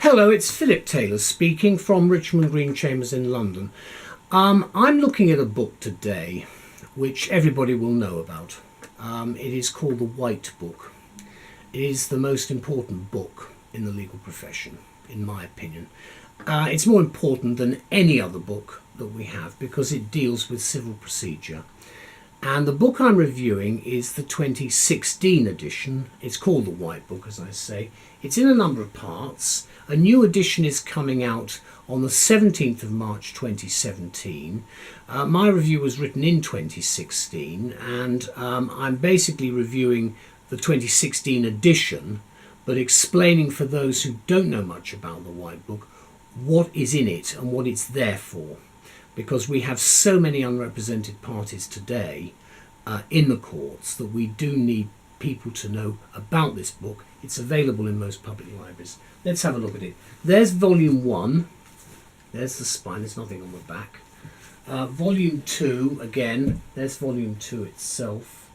Hello, it's Phillip Taylor speaking from Richmond Green Chambers in London. I'm looking at a book today which everybody will know about. It is called The White Book. It is the most important book in the legal profession, in my opinion. It's more important than any other book that we have because it deals with civil procedure. And the book I'm reviewing is the 2016 edition. It's called The White Book, as I say. It's in a number of parts. A new edition is coming out on the 17th of March 2017. My review was written in 2016, and I'm basically reviewing the 2016 edition, but explaining for those who don't know much about The White Book what is in it and what it's there for. Because we have so many unrepresented parties today in the courts that we do need people to know about this book. It's available in most public libraries. Let's have a look at it. There's volume 1. There's the spine. There's nothing on the back. Volume 2, again, there's volume 2 itself.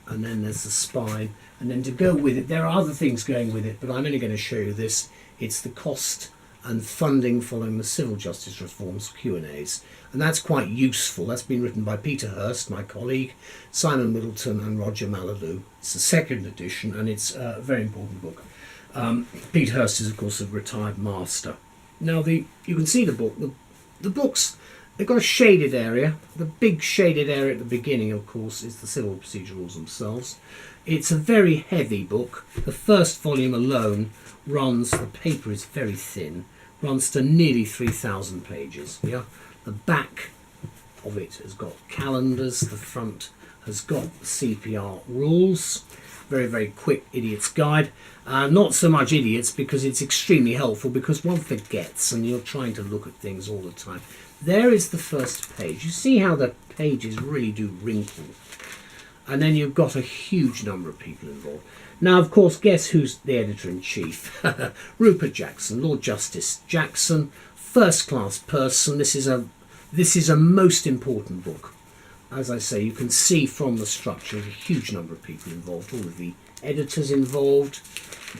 And then there's the spine. And then to go with it, there are other things going with it, but I'm only going to show you this. It's the cost and funding following the civil justice reforms, Q&As. And that's quite useful. That's been written by Peter Hurst, my colleague, Simon Middleton and Roger Maladou. It's the second edition and it's a very important book. Peter Hurst is, of course, a retired master. Now, you can see the book. The books, they've got a shaded area. The big shaded area at the beginning, of course, is the civil procedure rules themselves. It's a very heavy book. The first volume alone runs, the paper is very thin, runs to nearly 3,000 pages. Yeah, the back of it has got calendars, the front has got the CPR rules, very, very quick idiot's guide. Not so much idiots because it's extremely helpful because one forgets and you're trying to look at things all the time. There is the first page. You see how the pages really do wrinkle. And then you've got a huge number of people involved. Now, of course, guess who's the editor-in-chief? Rupert Jackson, Lord Justice Jackson, first-class person. This is a most important book. As I say, you can see from the structure there's a huge number of people involved, all of the editors involved,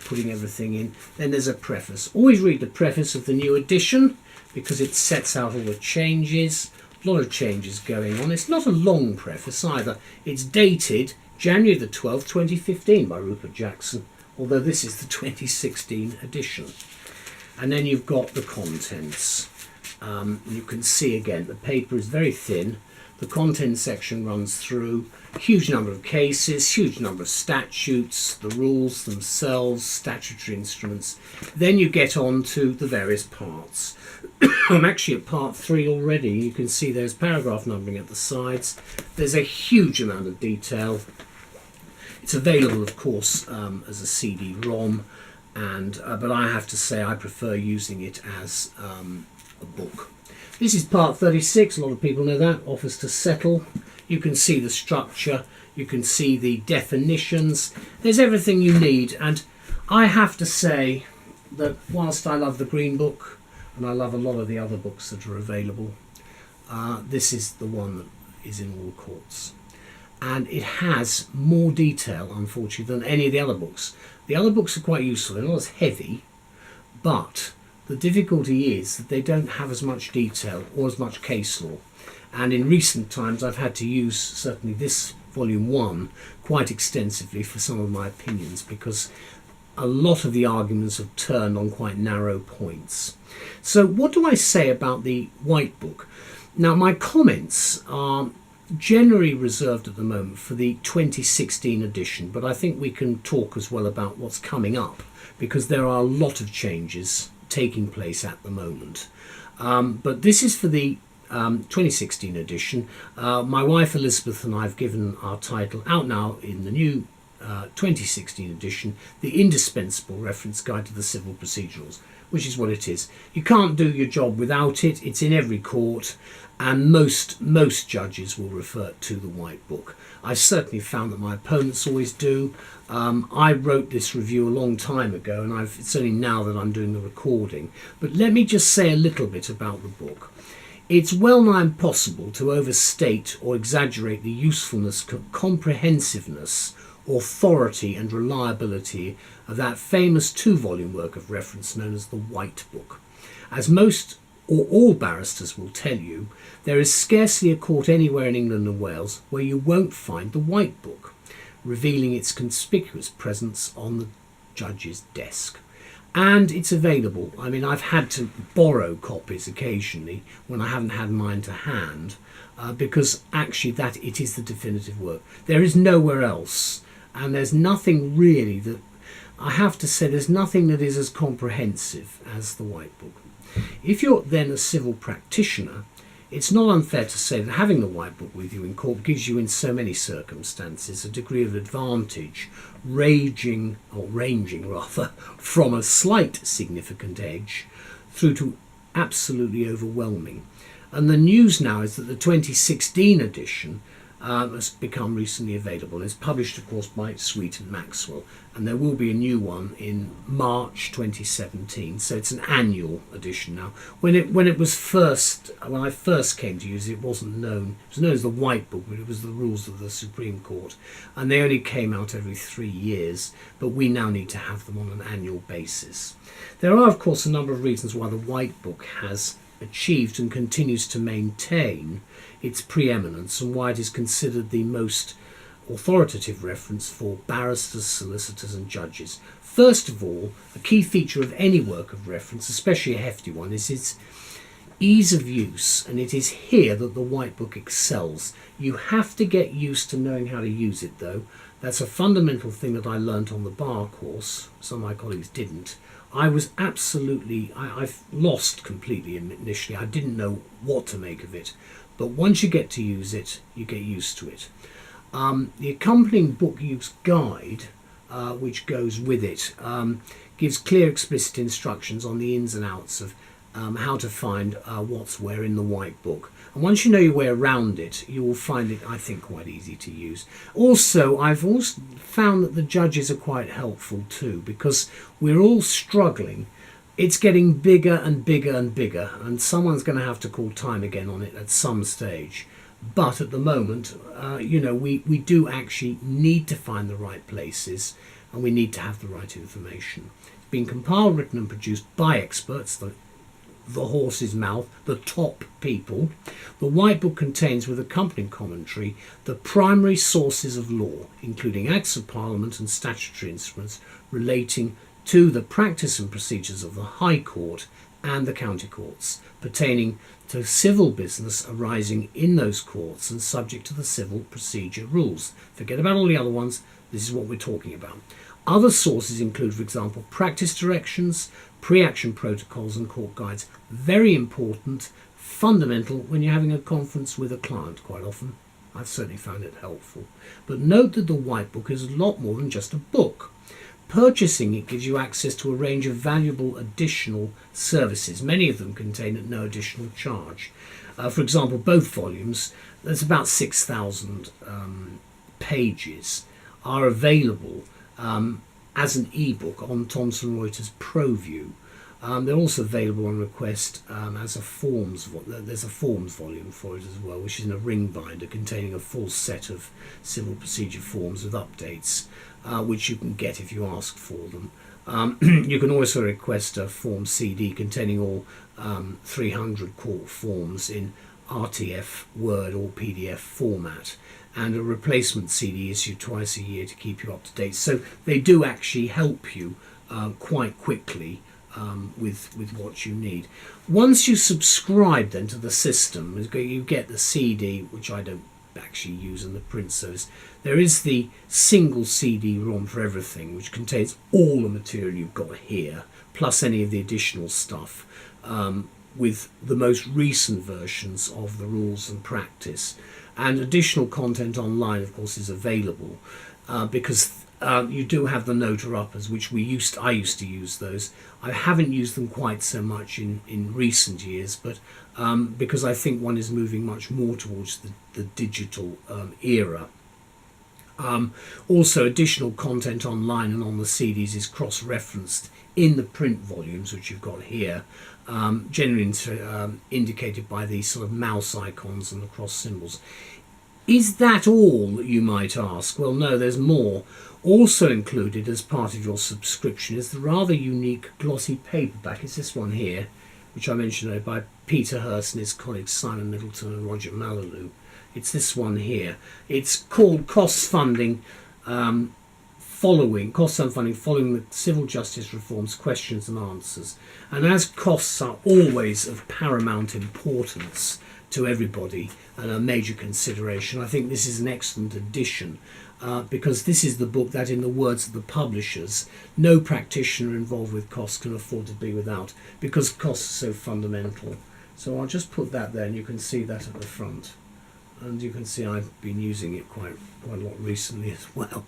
putting everything in. Then there's a preface. Always read the preface of the new edition because it sets out all the changes. A lot of changes going on. It's not a long preface either. It's dated January the 12th, 2015 by Rupert Jackson, although this is the 2016 edition. And then you've got the contents. You can see again the paper is very thin. The content section runs through huge number of cases, huge number of statutes, the rules themselves, statutory instruments. Then you get on to the various parts. I'm actually at part 3 already. You can see there's paragraph numbering at the sides. There's a huge amount of detail. It's available, of course, as a CD-ROM, but I have to say I prefer using it as a book. This is part 36. A lot of people know that. Offers to settle. You can see the structure. You can see the definitions. There's everything you need. And I have to say that whilst I love the Green Book, and I love a lot of the other books that are available, this is the one that is in all courts. And it has more detail, unfortunately, than any of the other books. The other books are quite useful. They're not as heavy, but the difficulty is that they don't have as much detail or as much case law. And in recent times, I've had to use certainly this volume 1 quite extensively for some of my opinions because a lot of the arguments have turned on quite narrow points. So what do I say about the White Book? Now, my comments are generally reserved at the moment for the 2016 edition, but I think we can talk as well about what's coming up because there are a lot of changes taking place at the moment. But this is for the 2016 edition. My wife Elizabeth and I have given our title out now in the new 2016 edition, The Indispensable Reference Guide to the Civil Procedurals, which is what it is. You can't do your job without it. It's in every court, and most judges will refer to the White Book. I've certainly found that my opponents always do. I wrote this review a long time ago, and it's only now that I'm doing the recording. But let me just say a little bit about the book. It's well-nigh impossible to overstate or exaggerate the usefulness, comprehensiveness, authority and reliability of that famous 2-volume work of reference known as the White Book. As most or all barristers will tell you, there is scarcely a court anywhere in England and Wales where you won't find the White Book, revealing its conspicuous presence on the judge's desk. And it's available. I mean, I've had to borrow copies occasionally when I haven't had mine to hand, because actually that it is the definitive work. There is nowhere else, and there's nothing really that, I have to say, there's nothing that is as comprehensive as the White Book. If you're then a civil practitioner, it's not unfair to say that having the White Book with you in court gives you in so many circumstances a degree of advantage, ranging from a slight significant edge through to absolutely overwhelming. And the news now is that the 2016 edition has become recently available. It's published, of course, by Sweet and Maxwell, and there will be a new one in March 2017. So it's an annual edition now. When I first came to use it, it wasn't known. It was known as the White Book, but it was the rules of the Supreme Court, and they only came out every 3 years. But we now need to have them on an annual basis. There are, of course, a number of reasons why the White Book has achieved and continues to maintain its preeminence, and why it is considered the most authoritative reference for barristers, solicitors and judges. First of all, a key feature of any work of reference, especially a hefty one, is its ease of use, and it is here that the White Book excels. You have to get used to knowing how to use it, though. That's a fundamental thing that I learnt on the bar course. Some of my colleagues didn't. I've lost completely initially. I didn't know what to make of it. But once you get to use it, you get used to it. The accompanying book use guide, which goes with it, gives clear, explicit instructions on the ins and outs of how to find what's where in the White Book. And once you know your way around it, you will find it, I think, quite easy to use. Also, I've also found that the judges are quite helpful too, because we're all struggling. It's getting bigger and bigger and bigger, and someone's going to have to call time again on it at some stage. But at the moment, we do actually need to find the right places, and we need to have the right information. It's been compiled, written and produced by experts, the horse's mouth, the top people. The White Book contains, with accompanying commentary, the primary sources of law, including Acts of Parliament and statutory instruments relating to the practice and procedures of the High Court and the county courts, pertaining to civil business arising in those courts and subject to the civil procedure rules. Forget about all the other ones, this is what we're talking about. Other sources include, for example, practice directions, pre-action protocols and court guides. Very important, fundamental when you're having a conference with a client quite often. I've certainly found it helpful. But note that the White Book is a lot more than just a book. Purchasing it gives you access to a range of valuable additional services. Many of them contain at no additional charge. For example, both volumes, there's about 6,000 pages, are available as an ebook on Thomson Reuters ProView. They're also available on request as a forms. There's a forms volume for it as well, which is in a ring binder containing a full set of civil procedure forms with updates, which you can get if you ask for them. You can also request a form CD containing all 300 court forms in RTF, Word or PDF format, and a replacement CD issued twice a year to keep you up to date. So they do actually help you quite quickly with what you need. Once you subscribe then to the system, you get the CD, which I don't actually use in the print service. There is the single CD-ROM for everything, which contains all the material you've got here, plus any of the additional stuff, with the most recent versions of the rules and practice. And additional content online, of course, is available because you do have the nota-uppers, which I used to use those. I haven't used them quite so much in recent years, but because I think one is moving much more towards the digital era. Also, additional content online and on the CDs is cross-referenced in the print volumes, which you've got here, generally indicated by these sort of mouse icons and the cross symbols. Is that all, you might ask? Well, no, there's more. Also included as part of your subscription is the rather unique glossy paperback. It's this one here, which I mentioned earlier, by Peter Hurst and his colleagues Simon Middleton and Roger Malalou. It's this one here. It's called Cost Funding following the civil justice reforms, questions and answers. And as costs are always of paramount importance to everybody and a major consideration, I think this is an excellent addition, because this is the book that, in the words of the publishers, no practitioner involved with costs can afford to be without, because costs are so fundamental. So I'll just put that there, and you can see that at the front. And you can see I've been using it quite a lot recently as well.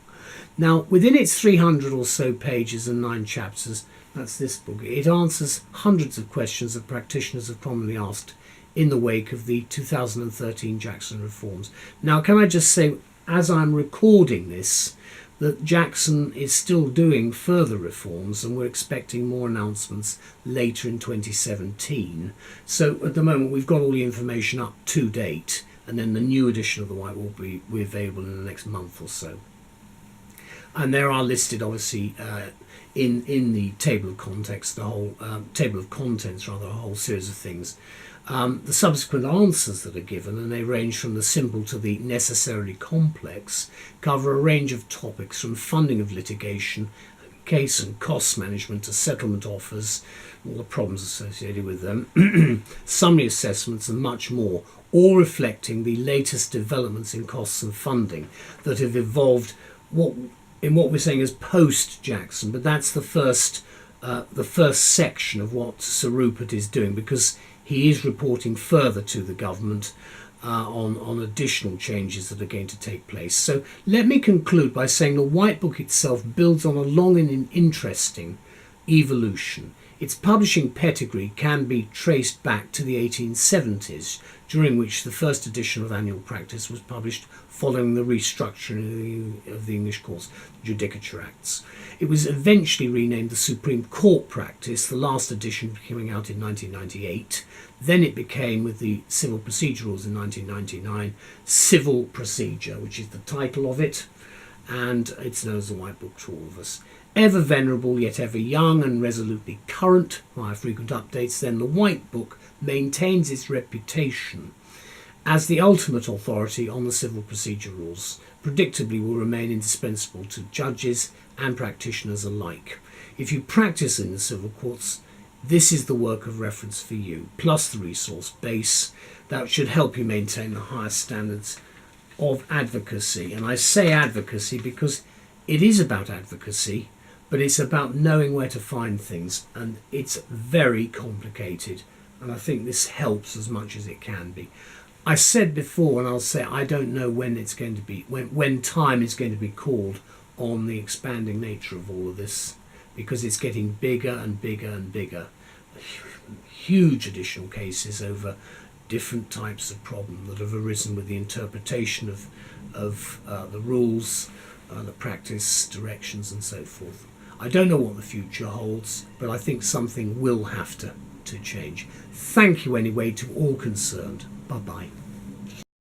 Now, within its 300 or so pages and 9 chapters, that's this book, it answers hundreds of questions that practitioners have commonly asked in the wake of the 2013 Jackson reforms. Now, can I just say, as I'm recording this, that Jackson is still doing further reforms, and we're expecting more announcements later in 2017. So at the moment we've got all the information up to date, and then the new edition of the White will be available in the next month or so. And there are listed, obviously, in the table of contents, the whole table of contents, rather, a whole series of things. The subsequent answers that are given, and they range from the simple to the necessarily complex, cover a range of topics from funding of litigation, case and cost management, to settlement offers, all the problems associated with them, summary assessments and much more, all reflecting the latest developments in costs and funding that have evolved in what we're saying is post-Jackson. But that's the first section of what Sir Rupert is doing, because he is reporting further to the government on additional changes that are going to take place. So let me conclude by saying the White Book itself builds on a long and interesting evolution. Its publishing pedigree can be traced back to the 1870s, during which the first edition of Annual Practice was published following the restructuring of the English courts, the Judicature Acts. It was eventually renamed the Supreme Court Practice, the last edition coming out in 1998. Then it became, with the Civil Procedure Rules in 1999, Civil Procedure, which is the title of it, and it's known as the White Book to all of us. Ever venerable, yet ever young and resolutely current via frequent updates, then the White Book maintains its reputation as the ultimate authority on the civil procedure rules, predictably will remain indispensable to judges and practitioners alike. If you practice in the civil courts, this is the work of reference for you, plus the resource base that should help you maintain the highest standards of advocacy. And I say advocacy because it is about advocacy, but it's about knowing where to find things, and it's very complicated, and I think this helps as much as it can be. I said before, and I'll say, I don't know when it's going to be, when time is going to be called on the expanding nature of all of this, because it's getting bigger and bigger and bigger. Huge additional cases over different types of problem that have arisen with the interpretation of the rules, the practice, directions and so forth. I don't know what the future holds, but I think something will have to change. Thank you anyway to all concerned. Bye-bye.